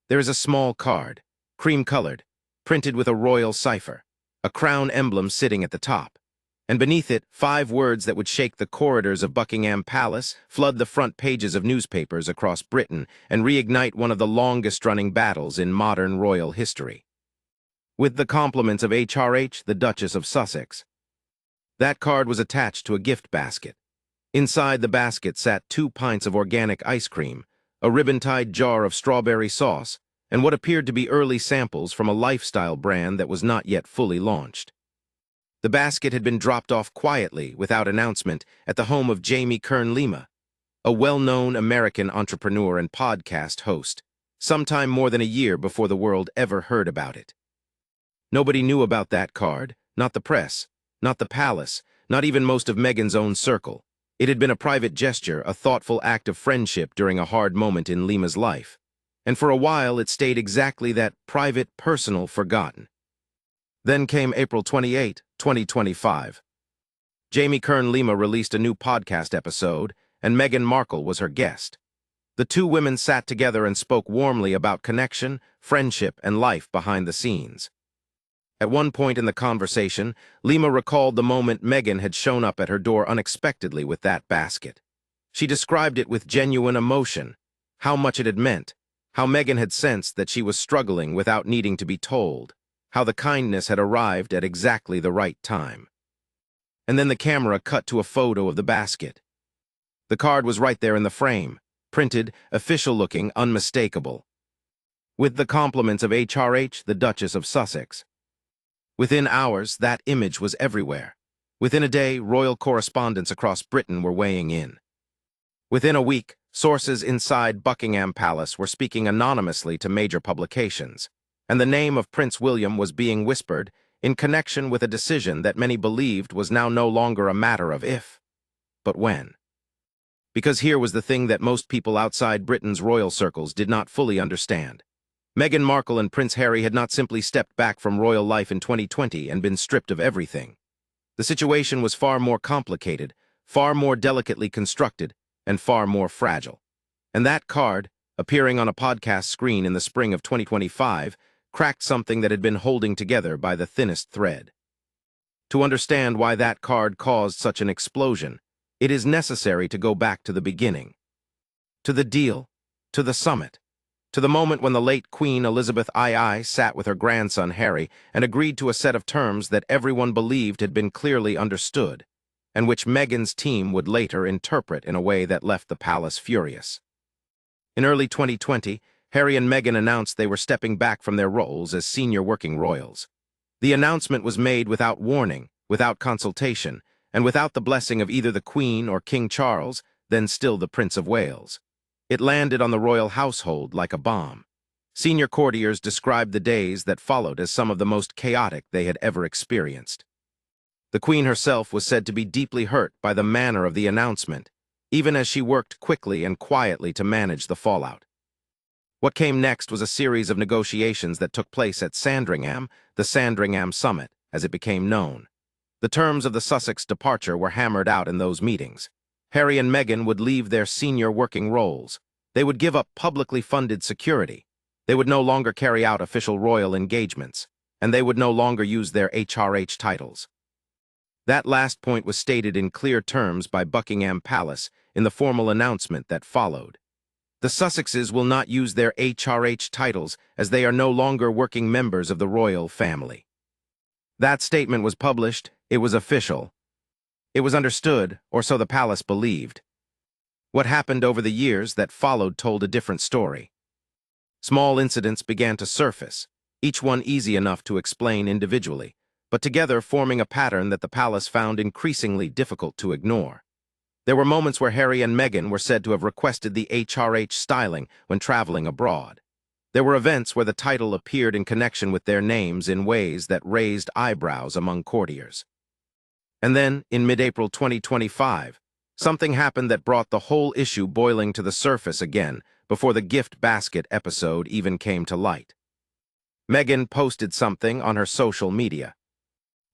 There is a small card, cream-colored, printed with a royal cipher, a crown emblem sitting at the top, and beneath it 5 words that would shake the corridors of Buckingham Palace, flood the front pages of newspapers across Britain, and reignite one of the longest-running battles in modern royal history. With the compliments of HRH, the Duchess of Sussex. That card was attached to a gift basket. Inside the basket sat 2 pints of organic ice cream, a ribbon-tied jar of strawberry sauce, and what appeared to be early samples from a lifestyle brand that was not yet fully launched. The basket had been dropped off quietly, without announcement, at the home of Jamie Kern-Lima, a well-known American entrepreneur and podcast host, sometime more than a year before the world ever heard about it. Nobody knew about that card, not the press, not the palace, not even most of Meghan's own circle. It had been a private gesture, a thoughtful act of friendship during a hard moment in Lima's life. And for a while it stayed exactly that, private, personal, forgotten. Then came April 28, 2025. Jamie Kern-Lima released a new podcast episode, and Meghan Markle was her guest. The 2 women sat together and spoke warmly about connection, friendship, and life behind the scenes. At one point in the conversation, Lima recalled the moment Meghan had shown up at her door unexpectedly with that basket. She described it with genuine emotion, how much it had meant, how Meghan had sensed that she was struggling without needing to be told, how the kindness had arrived at exactly the right time. And then the camera cut to a photo of the basket. The card was right there in the frame, printed, official-looking, unmistakable. With the compliments of HRH, the Duchess of Sussex. Within hours, that image was everywhere. Within a day, royal correspondents across Britain were weighing in. Within a week, sources inside Buckingham Palace were speaking anonymously to major publications, and the name of Prince William was being whispered in connection with a decision that many believed was now no longer a matter of if, but when. Because here was the thing that most people outside Britain's royal circles did not fully understand. Meghan Markle and Prince Harry had not simply stepped back from royal life in 2020 and been stripped of everything. The situation was far more complicated, far more delicately constructed, and far more fragile. And that card, appearing on a podcast screen in the spring of 2025, cracked something that had been holding together by the thinnest thread. To understand why that card caused such an explosion, it is necessary to go back to the beginning. To the deal, to the summit, to the moment when the late Queen Elizabeth II sat with her grandson Harry and agreed to a set of terms that everyone believed had been clearly understood, and which Meghan's team would later interpret in a way that left the palace furious. In early 2020, Harry and Meghan announced they were stepping back from their roles as senior working royals. The announcement was made without warning, without consultation, and without the blessing of either the Queen or King Charles, then still the Prince of Wales. It landed on the royal household like a bomb. Senior courtiers described the days that followed as some of the most chaotic they had ever experienced. The Queen herself was said to be deeply hurt by the manner of the announcement, even as she worked quickly and quietly to manage the fallout. What came next was a series of negotiations that took place at Sandringham, the Sandringham Summit, as it became known. The terms of the Sussex departure were hammered out in those meetings. Harry and Meghan would leave their senior working roles. They would give up publicly funded security. They would no longer carry out official royal engagements, and they would no longer use their HRH titles. That last point was stated in clear terms by Buckingham Palace in the formal announcement that followed. The Sussexes will not use their HRH titles as they are no longer working members of the royal family. That statement was published, it was official. It was understood, or so the palace believed. What happened over the years that followed told a different story. Small incidents began to surface, each one easy enough to explain individually, but together forming a pattern that the palace found increasingly difficult to ignore. There were moments where Harry and Meghan were said to have requested the HRH styling when traveling abroad. There were events where the title appeared in connection with their names in ways that raised eyebrows among courtiers. And then, in mid-April 2025, something happened that brought the whole issue boiling to the surface again before the gift basket episode even came to light. Meghan posted something on her social media.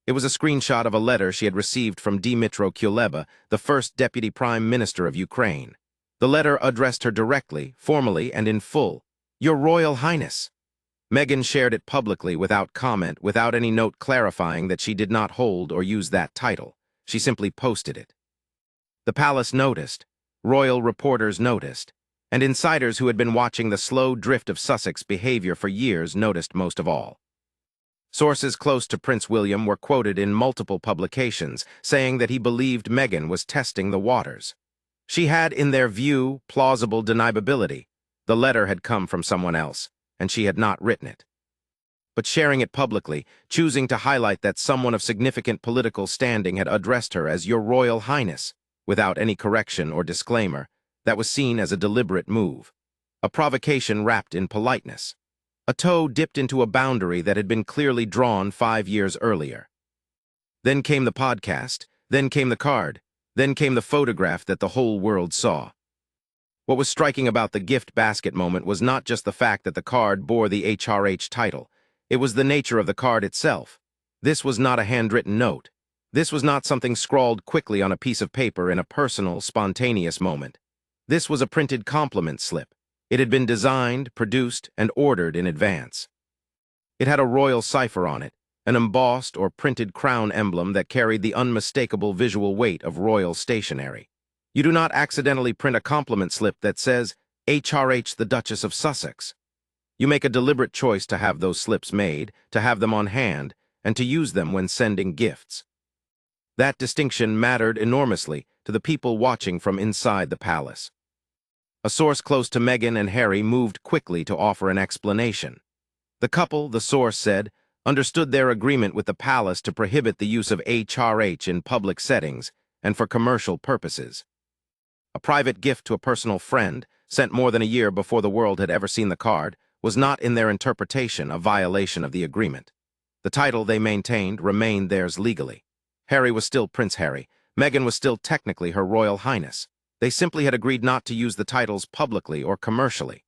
It was a screenshot of a letter she had received from Dmytro Kuleba, the first Deputy Prime Minister of Ukraine. The letter addressed her directly, formally, and in full, "Your Royal Highness." Meghan shared it publicly without comment, without any note clarifying that she did not hold or use that title. She simply posted it. The palace noticed, royal reporters noticed, and insiders who had been watching the slow drift of Sussex behavior for years noticed most of all. Sources close to Prince William were quoted in multiple publications, saying that he believed Meghan was testing the waters. She had, in their view, plausible deniability. The letter had come from someone else, and she had not written it. But sharing it publicly, choosing to highlight that someone of significant political standing had addressed her as Your Royal Highness, without any correction or disclaimer, that was seen as a deliberate move. A provocation wrapped in politeness. A toe dipped into a boundary that had been clearly drawn 5 years earlier. Then came the podcast, then came the card, then came the photograph that the whole world saw. What was striking about the gift basket moment was not just the fact that the card bore the HRH title. It was the nature of the card itself. This was not a handwritten note. This was not something scrawled quickly on a piece of paper in a personal, spontaneous moment. This was a printed compliment slip. It had been designed, produced, and ordered in advance. It had a royal cipher on it, an embossed or printed crown emblem that carried the unmistakable visual weight of royal stationery. You do not accidentally print a compliment slip that says, HRH the Duchess of Sussex. You make a deliberate choice to have those slips made, to have them on hand, and to use them when sending gifts. That distinction mattered enormously to the people watching from inside the palace. A source close to Meghan and Harry moved quickly to offer an explanation. The couple, the source said, understood their agreement with the palace to prohibit the use of HRH in public settings and for commercial purposes. A private gift to a personal friend, sent more than a year before the world had ever seen the card, was not in their interpretation a violation of the agreement. The title, they maintained, remained theirs legally. Harry was still Prince Harry. Meghan was still technically Her Royal Highness. They simply had agreed not to use the titles publicly or commercially.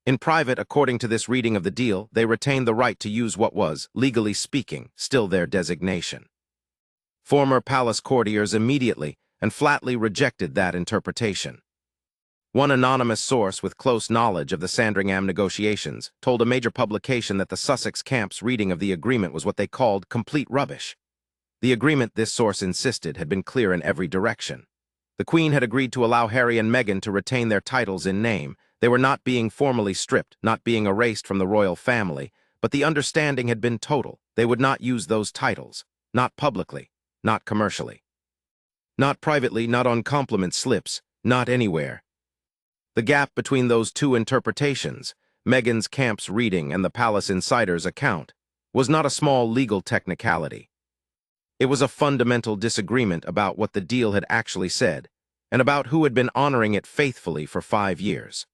In private, according to this reading of the deal, they retained the right to use what was, legally speaking, still their designation. Former palace courtiers immediately and flatly rejected that interpretation. One anonymous source with close knowledge of the Sandringham negotiations told a major publication that the Sussex camp's reading of the agreement was what they called complete rubbish. The agreement, this source insisted, had been clear in every direction. The Queen had agreed to allow Harry and Meghan to retain their titles in name. They were not being formally stripped, not being erased from the royal family, but the understanding had been total. They would not use those titles, not publicly, not commercially. Not privately, not on compliment slips, not anywhere. The gap between those two interpretations, Meghan's camp's reading and the palace insider's account, was not a small legal technicality. It was a fundamental disagreement about what the deal had actually said, and about who had been honoring it faithfully for 5 years.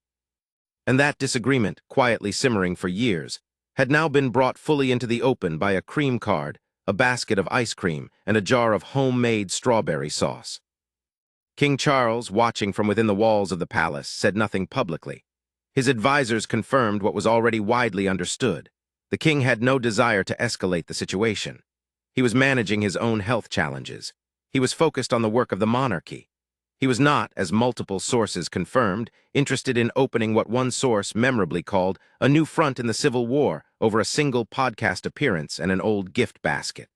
And that disagreement, quietly simmering for years, had now been brought fully into the open by a cream card, a basket of ice cream, and a jar of homemade strawberry sauce. King Charles, watching from within the walls of the palace, said nothing publicly. His advisors confirmed what was already widely understood. The king had no desire to escalate the situation. He was managing his own health challenges. He was focused on the work of the monarchy. He was not, as multiple sources confirmed, interested in opening what one source memorably called a new front in the Civil War over a single podcast appearance and an old gift basket.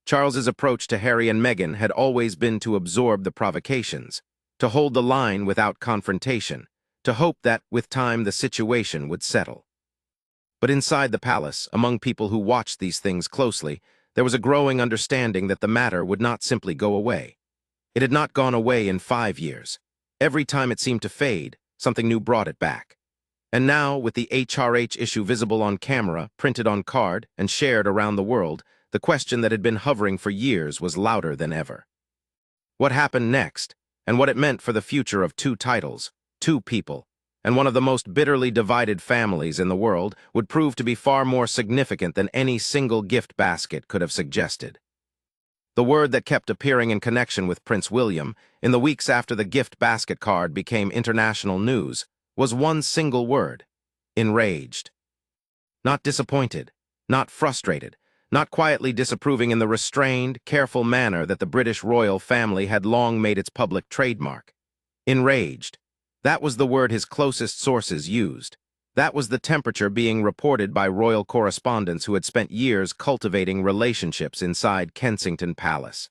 Charles's approach to Harry and Meghan had always been to absorb the provocations, to hold the line without confrontation, to hope that, with time, the situation would settle. But inside the palace, among people who watched these things closely, there was a growing understanding that the matter would not simply go away. It had not gone away in 5 years. Every time it seemed to fade, something new brought it back. And now, with the HRH issue visible on camera, printed on card, and shared around the world, the question that had been hovering for years was louder than ever. What happened next, and what it meant for the future of 2 titles, 2 people, and one of the most bitterly divided families in the world, would prove to be far more significant than any single gift basket could have suggested. The word that kept appearing in connection with Prince William, in the weeks after the gift basket card became international news, was one single word: enraged. Not disappointed, not frustrated, not quietly disapproving in the restrained, careful manner that the British royal family had long made its public trademark. Enraged. That was the word his closest sources used. That was the temperature being reported by royal correspondents who had spent years cultivating relationships inside Kensington Palace.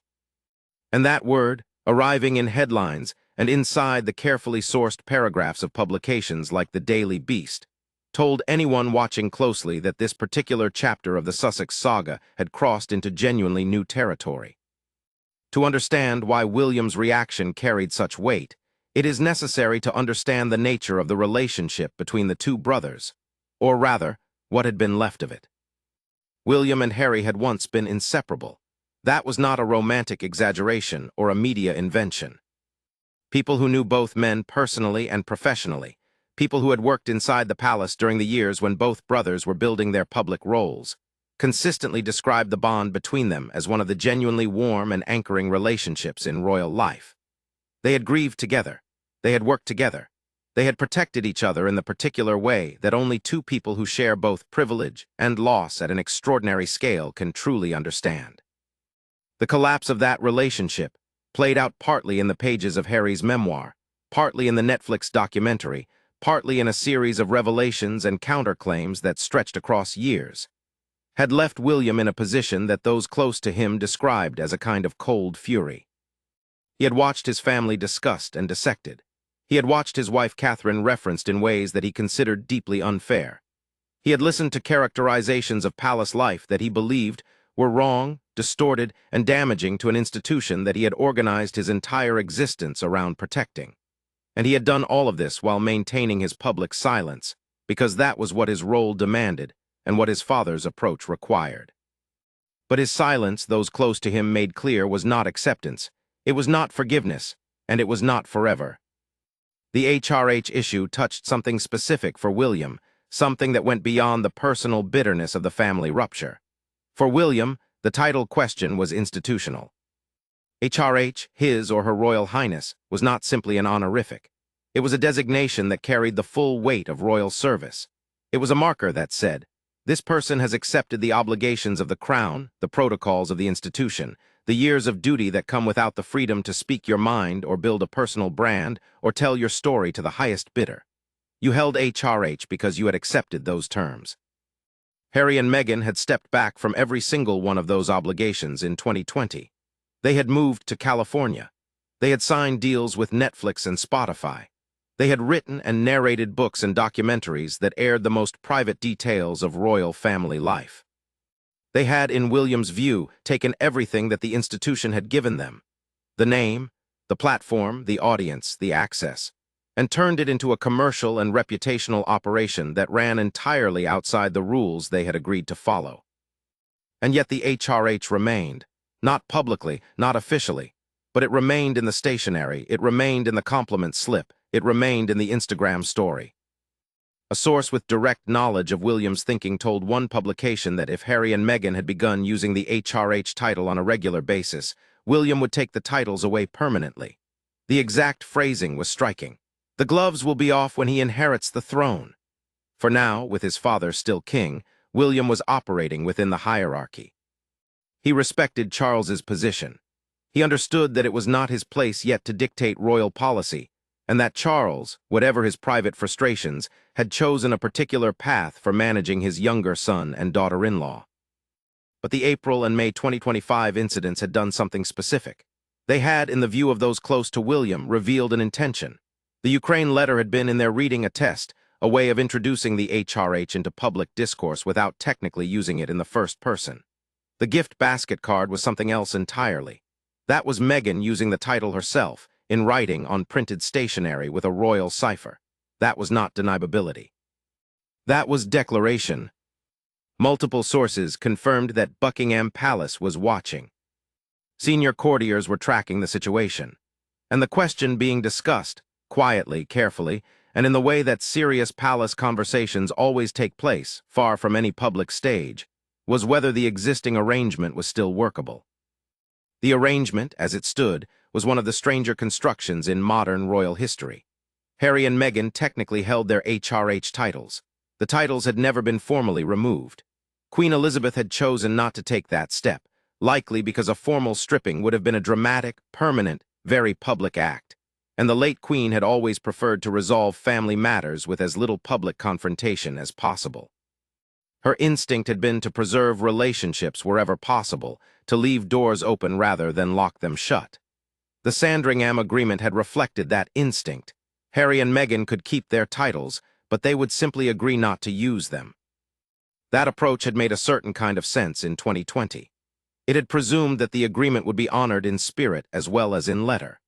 And that word, arriving in headlines and inside the carefully sourced paragraphs of publications like the Daily Beast, told anyone watching closely that this particular chapter of the Sussex saga had crossed into genuinely new territory. To understand why William's reaction carried such weight, it is necessary to understand the nature of the relationship between the two brothers, or rather, what had been left of it. William and Harry had once been inseparable. That was not a romantic exaggeration or a media invention. People who knew both men personally and professionally, people who had worked inside the palace during the years when both brothers were building their public roles, consistently described the bond between them as one of the genuinely warm and anchoring relationships in royal life. They had grieved together. They had worked together. They had protected each other in the particular way that only two people who share both privilege and loss at an extraordinary scale can truly understand. The collapse of that relationship played out partly in the pages of Harry's memoir, partly in the Netflix documentary, partly in a series of revelations and counterclaims that stretched across years, had left William in a position that those close to him described as a kind of cold fury. He had watched his family discussed and dissected. He had watched his wife Catherine referenced in ways that he considered deeply unfair. He had listened to characterizations of palace life that he believed were wrong, distorted, and damaging to an institution that he had organized his entire existence around protecting. And he had done all of this while maintaining his public silence, because that was what his role demanded and what his father's approach required. But his silence, those close to him made clear, was not acceptance, it was not forgiveness, and it was not forever. The HRH issue touched something specific for William, something that went beyond the personal bitterness of the family rupture. For William, the title question was institutional. HRH, His or Her Royal Highness, was not simply an honorific. It was a designation that carried the full weight of royal service. It was a marker that said, this person has accepted the obligations of the crown, the protocols of the institution, the years of duty that come without the freedom to speak your mind or build a personal brand or tell your story to the highest bidder. You held HRH because you had accepted those terms. Harry and Meghan had stepped back from every single one of those obligations in 2020. They had moved to California. They had signed deals with Netflix and Spotify. They had written and narrated books and documentaries that aired the most private details of royal family life. They had, in William's view, taken everything that the institution had given them, the name, the platform, the audience, the access, and turned it into a commercial and reputational operation that ran entirely outside the rules they had agreed to follow. And yet the HRH remained, not publicly, not officially, but it remained in the stationery, it remained in the compliment slip, it remained in the Instagram story. A source with direct knowledge of William's thinking told one publication that if Harry and Meghan had begun using the HRH title on a regular basis, William would take the titles away permanently. The exact phrasing was striking. The gloves will be off when he inherits the throne. For now, with his father still king, William was operating within the hierarchy. He respected Charles's position. He understood that it was not his place yet to dictate royal policy, and that Charles, whatever his private frustrations, had chosen a particular path for managing his younger son and daughter-in-law. But the April and May 2025 incidents had done something specific. They had, in the view of those close to William, revealed an intention. The Ukraine letter had been, in their reading, a test, a way of introducing the HRH into public discourse without technically using it in the first person. The gift basket card was something else entirely. That was Meghan using the title herself, in writing on printed stationery with a royal cipher. That was not deniability. That was declaration. Multiple sources confirmed that Buckingham Palace was watching. Senior courtiers were tracking the situation. And the question being discussed, quietly, carefully, and in the way that serious palace conversations always take place, far from any public stage, was whether the existing arrangement was still workable. The arrangement, as it stood, was one of the stranger constructions in modern royal history. Harry and Meghan technically held their HRH titles. The titles had never been formally removed. Queen Elizabeth had chosen not to take that step, likely because a formal stripping would have been a dramatic, permanent, very public act. and the late Queen had always preferred to resolve family matters with as little public confrontation as possible. Her instinct had been to preserve relationships wherever possible, to leave doors open rather than lock them shut. The Sandringham Agreement had reflected that instinct. Harry and Meghan could keep their titles, but they would simply agree not to use them. That approach had made a certain kind of sense in 2020. It had presumed that the agreement would be honored in spirit as well as in letter.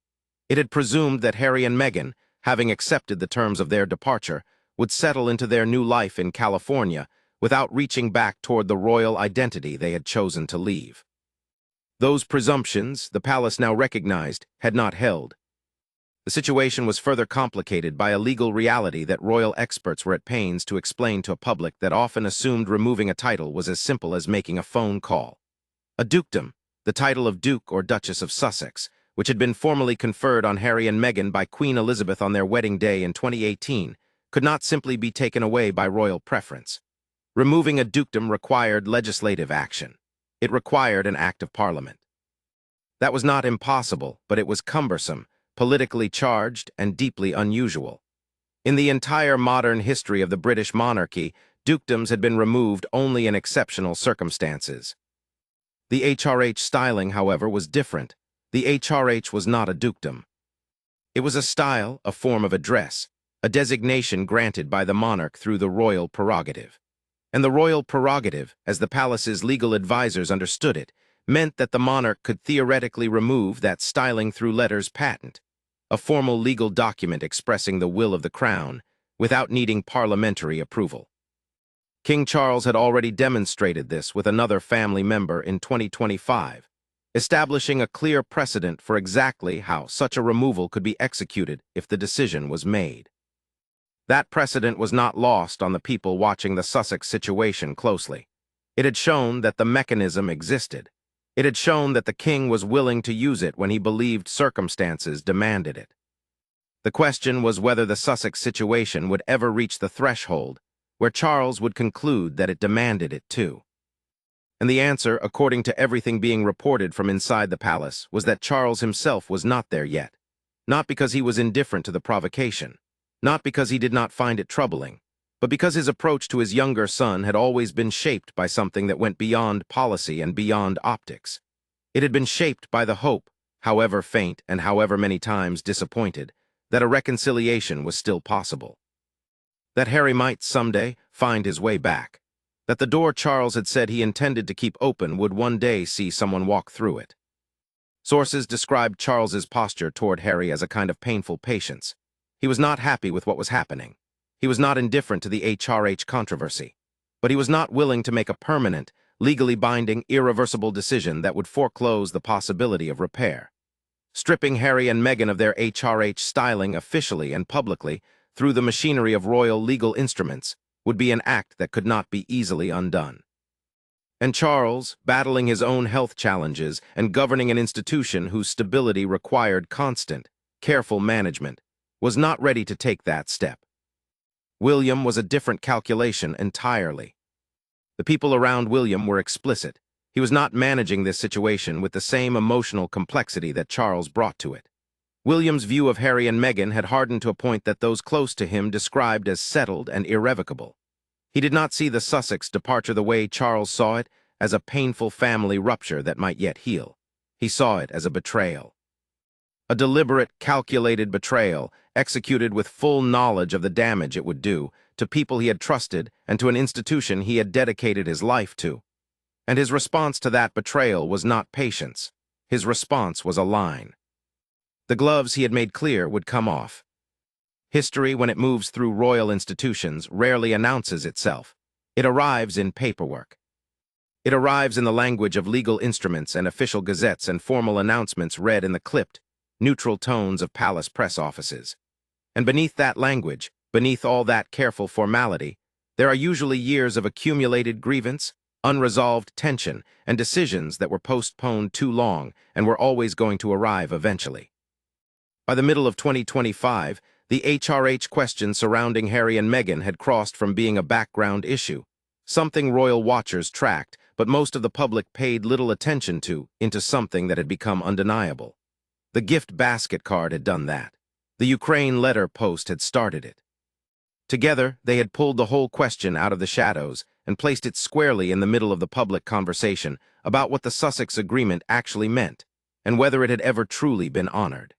It had presumed that Harry and Meghan, having accepted the terms of their departure, would settle into their new life in California without reaching back toward the royal identity they had chosen to leave. Those presumptions, the palace now recognized, had not held. The situation was further complicated by a legal reality that royal experts were at pains to explain to a public that often assumed removing a title was as simple as making a phone call. A dukedom, the title of Duke or Duchess of Sussex, which had been formally conferred on Harry and Meghan by Queen Elizabeth on their wedding day in 2018, could not simply be taken away by royal preference. Removing a dukedom required legislative action. It required an act of Parliament. That was not impossible, but it was cumbersome, politically charged, and deeply unusual. In the entire modern history of the British monarchy, dukedoms had been removed only in exceptional circumstances. The HRH styling, however, was different. The HRH was not a dukedom. It was a style, a form of address, a designation granted by the monarch through the royal prerogative. And the royal prerogative, as the palace's legal advisors understood it, meant that the monarch could theoretically remove that styling through letters patent, a formal legal document expressing the will of the crown, without needing parliamentary approval. King Charles had already demonstrated this with another family member in 2025, establishing a clear precedent for exactly how such a removal could be executed if the decision was made. That precedent was not lost on the people watching the Sussex situation closely. It had shown that the mechanism existed. It had shown that the king was willing to use it when he believed circumstances demanded it. The question was whether the Sussex situation would ever reach the threshold where Charles would conclude that it demanded it too. And the answer, according to everything being reported from inside the palace, was that Charles himself was not there yet. Not because he was indifferent to the provocation, not because he did not find it troubling, but because his approach to his younger son had always been shaped by something that went beyond policy and beyond optics. It had been shaped by the hope, however faint and however many times disappointed, that a reconciliation was still possible. That Harry might someday find his way back. That the door Charles had said he intended to keep open would one day see someone walk through it. Sources described Charles's posture toward Harry as a kind of painful patience. He was not happy with what was happening. He was not indifferent to the HRH controversy. But he was not willing to make a permanent, legally binding, irreversible decision that would foreclose the possibility of repair. Stripping Harry and Meghan of their HRH styling officially and publicly through the machinery of royal legal instruments would be an act that could not be easily undone. And Charles, battling his own health challenges and governing an institution whose stability required constant, careful management, was not ready to take that step. William was a different calculation entirely. The people around William were explicit. He was not managing this situation with the same emotional complexity that Charles brought to it. William's view of Harry and Meghan had hardened to a point that those close to him described as settled and irrevocable. He did not see the Sussex departure the way Charles saw it, as a painful family rupture that might yet heal. He saw it as a betrayal. A deliberate, calculated betrayal, executed with full knowledge of the damage it would do to people he had trusted and to an institution he had dedicated his life to. And his response to that betrayal was not patience. His response was a line. The gloves he had made clear would come off. History, when it moves through royal institutions, rarely announces itself. It arrives in paperwork. It arrives in the language of legal instruments and official gazettes and formal announcements read in the clipped, neutral tones of palace press offices. And beneath that language, beneath all that careful formality, there are usually years of accumulated grievance, unresolved tension, and decisions that were postponed too long and were always going to arrive eventually. By the middle of 2025, the HRH question surrounding Harry and Meghan had crossed from being a background issue, something royal watchers tracked, but most of the public paid little attention to, into something that had become undeniable. The gift basket card had done that. The Ukraine letter post had started it. Together, they had pulled the whole question out of the shadows and placed it squarely in the middle of the public conversation about what the Sussex Agreement actually meant and whether it had ever truly been honored.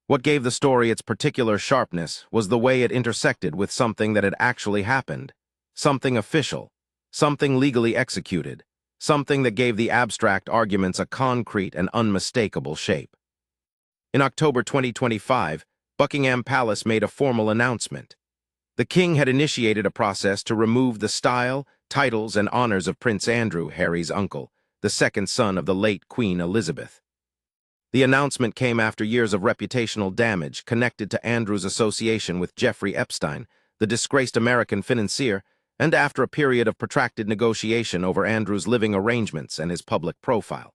What gave the story its particular sharpness was the way it intersected with something that had actually happened, something official, something legally executed, something that gave the abstract arguments a concrete and unmistakable shape. In October 2025, Buckingham Palace made a formal announcement. The king had initiated a process to remove the style, titles, and honors of Prince Andrew, Harry's uncle, the second son of the late Queen Elizabeth. The announcement came after years of reputational damage connected to Andrew's association with Jeffrey Epstein, the disgraced American financier, and after a period of protracted negotiation over Andrew's living arrangements and his public profile.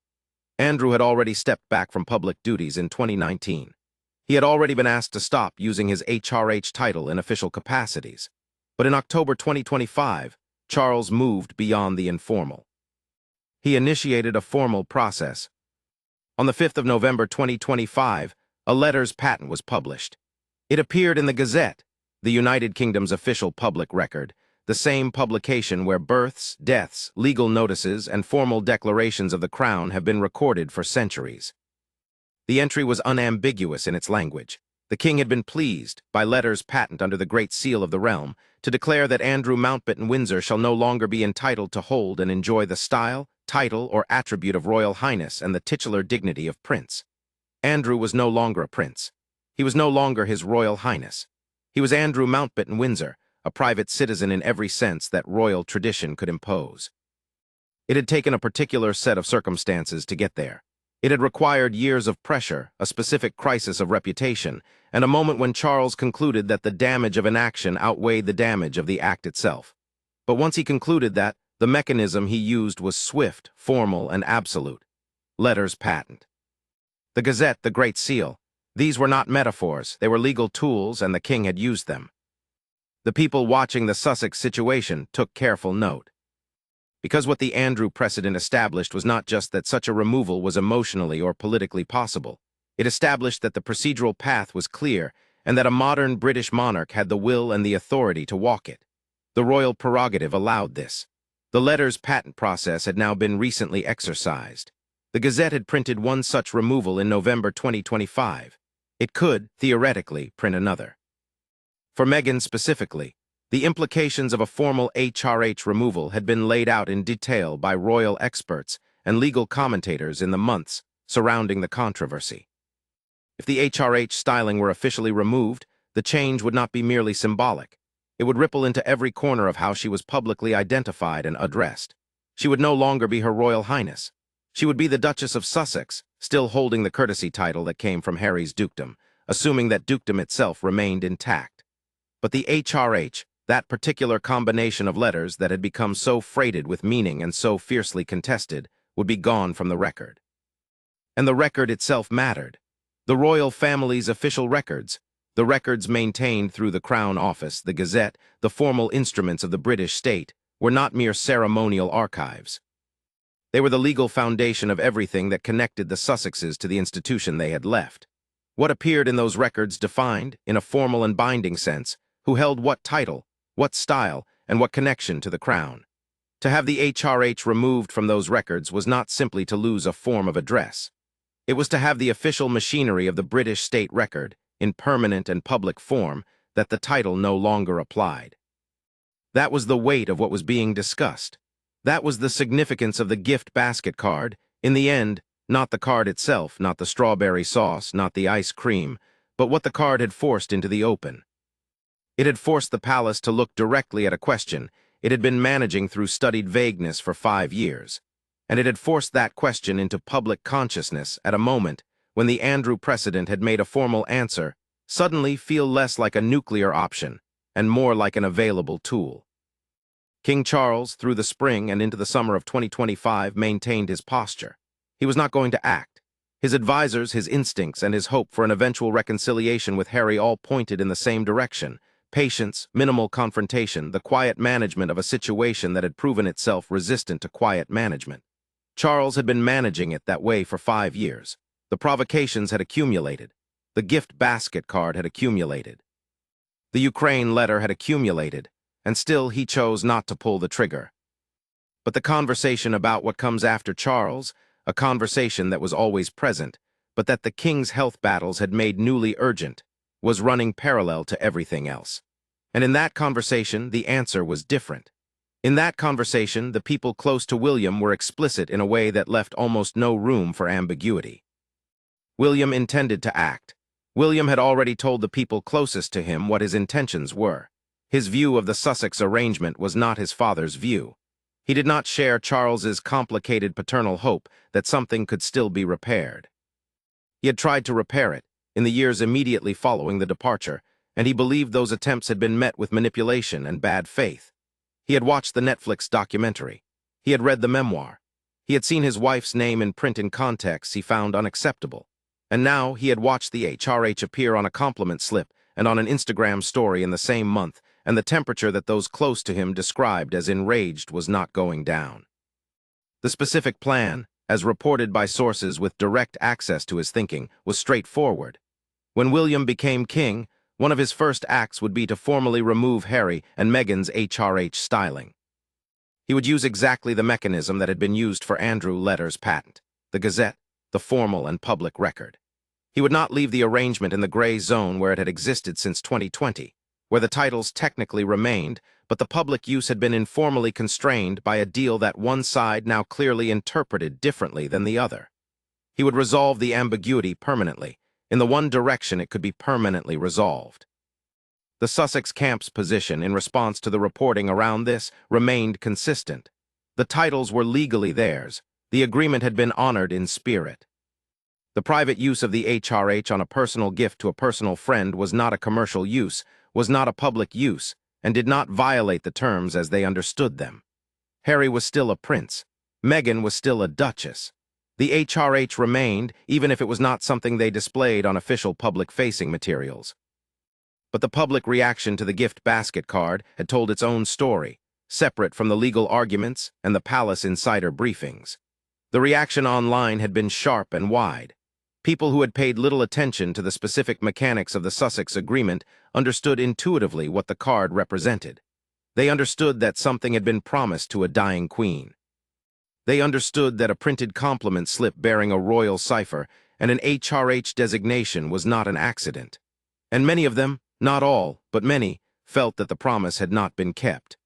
Andrew had already stepped back from public duties in 2019. He had already been asked to stop using his HRH title in official capacities. But in October 2025, Charles moved beyond the informal. He initiated a formal process. On the 5th of November 2025, a letters patent was published. It appeared in the Gazette, the United Kingdom's official public record, the same publication where births, deaths, legal notices, and formal declarations of the Crown have been recorded for centuries. The entry was unambiguous in its language. The king had been pleased, by letters patent under the Great Seal of the realm, to declare that Andrew Mountbatten Windsor shall no longer be entitled to hold and enjoy the style, title, or attribute of Royal Highness and the titular dignity of Prince. Andrew was no longer a prince. He was no longer His Royal Highness. He was Andrew Mountbatten Windsor, a private citizen in every sense that royal tradition could impose. It had taken a particular set of circumstances to get there. It had required years of pressure, a specific crisis of reputation, and a moment when Charles concluded that the damage of an action outweighed the damage of the act itself. But once he concluded that, the mechanism he used was swift, formal, and absolute. Letters patent. The Gazette, the Great Seal. These were not metaphors, they were legal tools, and the king had used them. The people watching the Sussex situation took careful note. Because what the Andrew precedent established was not just that such a removal was emotionally or politically possible. It established that the procedural path was clear and that a modern British monarch had the will and the authority to walk it. The royal prerogative allowed this. The letters patent process had now been recently exercised. The Gazette had printed one such removal in November 2025. It could, theoretically, print another. For Meghan specifically, the implications of a formal HRH removal had been laid out in detail by royal experts and legal commentators in the months surrounding the controversy. If the HRH styling were officially removed, the change would not be merely symbolic. It would ripple into every corner of how she was publicly identified and addressed. She would no longer be Her Royal Highness. She would be the Duchess of Sussex, still holding the courtesy title that came from Harry's dukedom, assuming that dukedom itself remained intact. But the HRH, that particular combination of letters that had become so freighted with meaning and so fiercely contested, would be gone from the record. And the record itself mattered. The royal family's official records, the records maintained through the Crown Office, the Gazette, the formal instruments of the British state, were not mere ceremonial archives. They were the legal foundation of everything that connected the Sussexes to the institution they had left. What appeared in those records defined, in a formal and binding sense, who held what title, what style, and what connection to the crown. To have the HRH removed from those records was not simply to lose a form of address. It was to have the official machinery of the British state record, in permanent and public form, that the title no longer applied. That was the weight of what was being discussed. That was the significance of the gift basket card. In the end, not the card itself, not the strawberry sauce, not the ice cream, but what the card had forced into the open. It had forced the palace to look directly at a question it had been managing through studied vagueness for 5 years, and it had forced that question into public consciousness at a moment when the Andrew precedent had made a formal answer suddenly feel less like a nuclear option and more like an available tool. King Charles, through the spring and into the summer of 2025, maintained his posture. He was not going to act. His advisors, his instincts, and his hope for an eventual reconciliation with Harry all pointed in the same direction. Patience, minimal confrontation, the quiet management of a situation that had proven itself resistant to quiet management. Charles had been managing it that way for 5 years. The provocations had accumulated. The gift basket card had accumulated. The Ukraine letter had accumulated, and still he chose not to pull the trigger. But the conversation about what comes after Charles, a conversation that was always present, but that the king's health battles had made newly urgent, was running parallel to everything else. And in that conversation, the answer was different. In that conversation, the people close to William were explicit in a way that left almost no room for ambiguity. William intended to act. William had already told the people closest to him what his intentions were. His view of the Sussex arrangement was not his father's view. He did not share Charles's complicated paternal hope that something could still be repaired. He had tried to repair it in the years immediately following the departure, and he believed those attempts had been met with manipulation and bad faith. He had watched the Netflix documentary. He had read the memoir. He had seen his wife's name in print in contexts he found unacceptable. And now he had watched the HRH appear on a compliment slip and on an Instagram story in the same month, and the temperature that those close to him described as enraged was not going down. The specific plan, as reported by sources with direct access to his thinking, was straightforward. When William became king, one of his first acts would be to formally remove Harry and Meghan's HRH styling. He would use exactly the mechanism that had been used for Andrew Letter's patent, the Gazette, the formal and public record. He would not leave the arrangement in the gray zone where it had existed since 2020, where the titles technically remained, but the public use had been informally constrained by a deal that one side now clearly interpreted differently than the other. He would resolve the ambiguity permanently. In the one direction it could be permanently resolved. The Sussex camp's position in response to the reporting around this remained consistent. The titles were legally theirs. The agreement had been honored in spirit. The private use of the HRH on a personal gift to a personal friend was not a commercial use, was not a public use, and did not violate the terms as they understood them. Harry was still a prince. Meghan was still a duchess. The HRH remained, even if it was not something they displayed on official public-facing materials. But the public reaction to the gift basket card had told its own story, separate from the legal arguments and the palace insider briefings. The reaction online had been sharp and wide. People who had paid little attention to the specific mechanics of the Sussex agreement understood intuitively what the card represented. They understood that something had been promised to a dying queen. They understood that a printed compliment slip bearing a royal cipher and an HRH designation was not an accident. And many of them, not all, but many, felt that the promise had not been kept.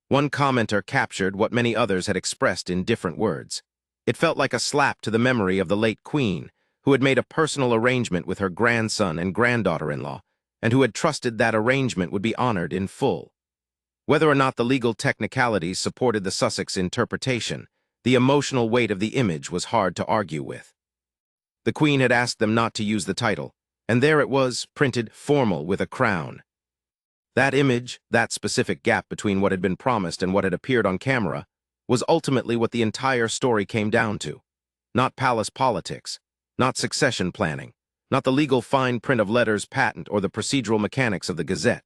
One commenter captured what many others had expressed in different words. It felt like a slap to the memory of the late queen, who had made a personal arrangement with her grandson and granddaughter-in-law, and who had trusted that arrangement would be honored in full. Whether or not the legal technicalities supported the Sussex interpretation, the emotional weight of the image was hard to argue with. The Queen had asked them not to use the title, and there it was, printed formal with a crown. That image, that specific gap between what had been promised and what had appeared on camera, was ultimately what the entire story came down to. Not palace politics, not succession planning, not the legal fine print of Letter's patent or the procedural mechanics of the Gazette.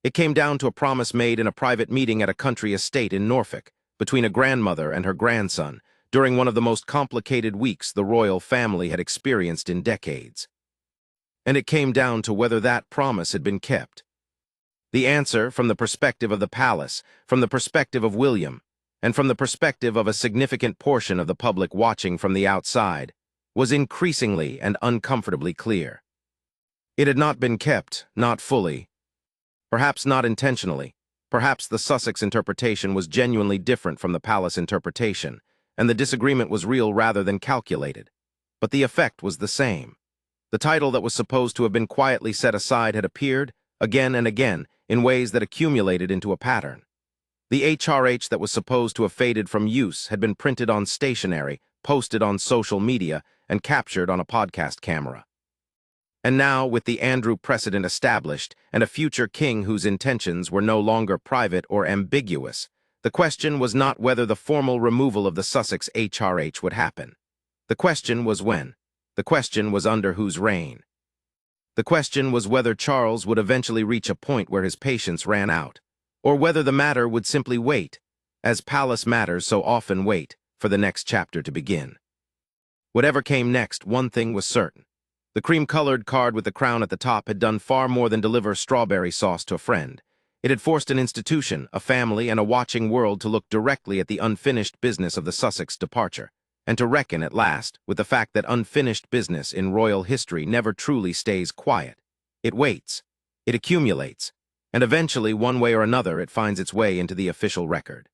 It came down to a promise made in a private meeting at a country estate in Norfolk, between a grandmother and her grandson, during one of the most complicated weeks the royal family had experienced in decades. And it came down to whether that promise had been kept. The answer, from the perspective of the palace, from the perspective of William, and from the perspective of a significant portion of the public watching from the outside, was increasingly and uncomfortably clear. It had not been kept, not fully, perhaps not intentionally. Perhaps the Sussex interpretation was genuinely different from the palace interpretation, and the disagreement was real rather than calculated. But the effect was the same. The title that was supposed to have been quietly set aside had appeared, again and again, in ways that accumulated into a pattern. The HRH that was supposed to have faded from use had been printed on stationery, posted on social media, and captured on a podcast camera. And now, with the Andrew precedent established and a future king whose intentions were no longer private or ambiguous, the question was not whether the formal removal of the Sussex HRH would happen. The question was when. The question was under whose reign. The question was whether Charles would eventually reach a point where his patience ran out, or whether the matter would simply wait, as palace matters so often wait, for the next chapter to begin. Whatever came next, one thing was certain. The cream-colored card with the crown at the top had done far more than deliver strawberry sauce to a friend. It had forced an institution, a family, and a watching world to look directly at the unfinished business of the Sussex departure, and to reckon at last with the fact that unfinished business in royal history never truly stays quiet. It waits, it accumulates, and eventually, one way or another, it finds its way into the official record.